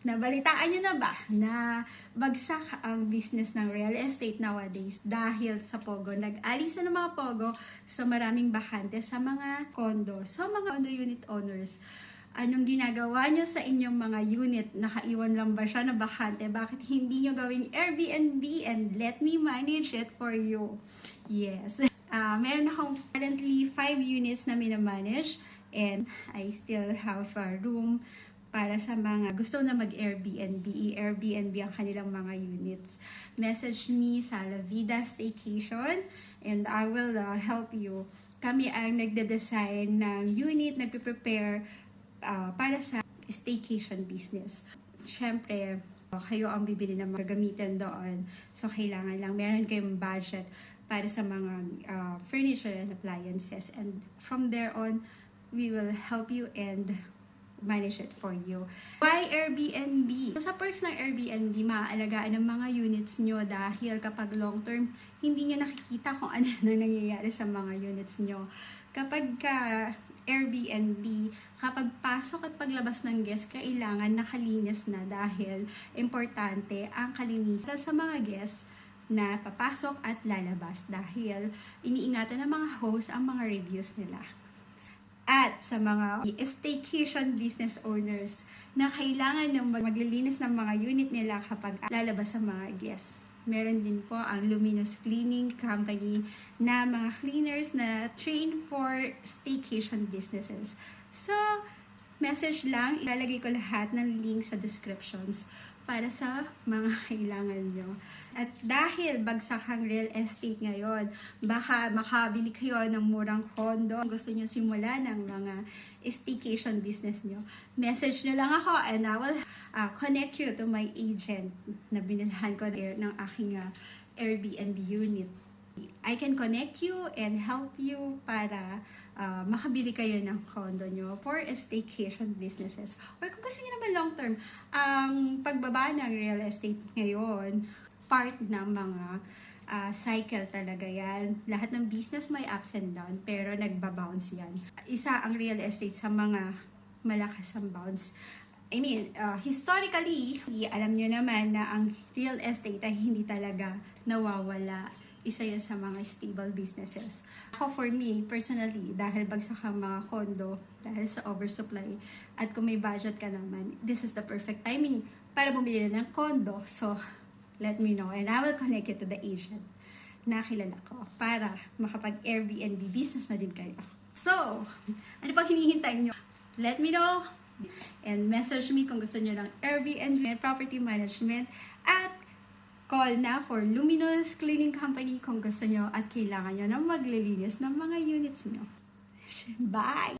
Nabalitaan nyo na ba na bagsak ang business ng real estate nowadays dahil sa Pogo? Nag-alisa ng mga Pogo sa maraming bakante sa mga condo. So mga condo unit owners, anong ginagawa nyo sa inyong mga unit? Nakaiwan lang ba siya na bakante? Bakit hindi nyo gawing Airbnb and let me manage it for you? Yes. Meron akong currently 5 units na minamanage and I still have a room para sa mga gusto na mag-Airbnb. Airbnb ang kanilang mga units. Message me sa La Vida Staycation and I will help you. Kami ang nagde-design ng unit, nagpe-prepare para sa staycation business. Siyempre, kayo ang bibili ng mga gamitin doon. So, kailangan lang meron kayong budget para sa mga furniture and appliances. And from there on, we will help you and manage it for you. Why Airbnb? So, sa perks ng Airbnb, maaalagaan ng mga units nyo dahil kapag long term, hindi nyo nakikita kung ano na nangyayari sa mga units nyo. Kapag Airbnb, kapag pasok at paglabas ng guest, kailangan nakalinis na dahil importante ang kalinisan para sa mga guests na papasok at lalabas dahil iniingatan ng mga host ang mga reviews nila. At sa mga staycation business owners na kailangan ng maglilinis ng mga unit nila kapag lalabas sa mga guests. Meron din po ang Luminous Cleaning Company na mga cleaners na trained for staycation businesses. So, message lang, ilalagay ko lahat ng link sa descriptions para sa mga kailangan nyo. At dahil bagsak ang real estate ngayon, baka makabili kayo ng murang condo. Gusto nyo simulan ng mga staycation business nyo. Message nyo lang ako and I will connect you to my agent na binilhan ko ng aking Airbnb unit. I can connect you and help you para makabili kayo ng condo nyo for staycation businesses. Or kung gusto nyo naman long term, ang pagbaba ng real estate ngayon, part ng mga cycle talaga yan. Lahat ng business may ups and down, pero nagbabounce yan. Isa ang real estate sa mga malakas ang bounce. I mean, historically, alam nyo naman na ang real estate ay hindi talaga nawawala. Isa yan sa mga stable businesses. Ako for me, personally, dahil bagsak ang mga condo, dahil sa oversupply, at kung may budget ka naman, this is the perfect timing para bumili ng condo. So, let me know and I will connect you to the agent na kilala ko para makapag-Airbnb business na din kayo. So, ano pang hinihintay nyo? Let me know and message me kung gusto nyo ng Airbnb and property management at call na for Luminous Cleaning Company kung gusto nyo at kailangan nyo na maglilinis ng mga units nyo. Bye!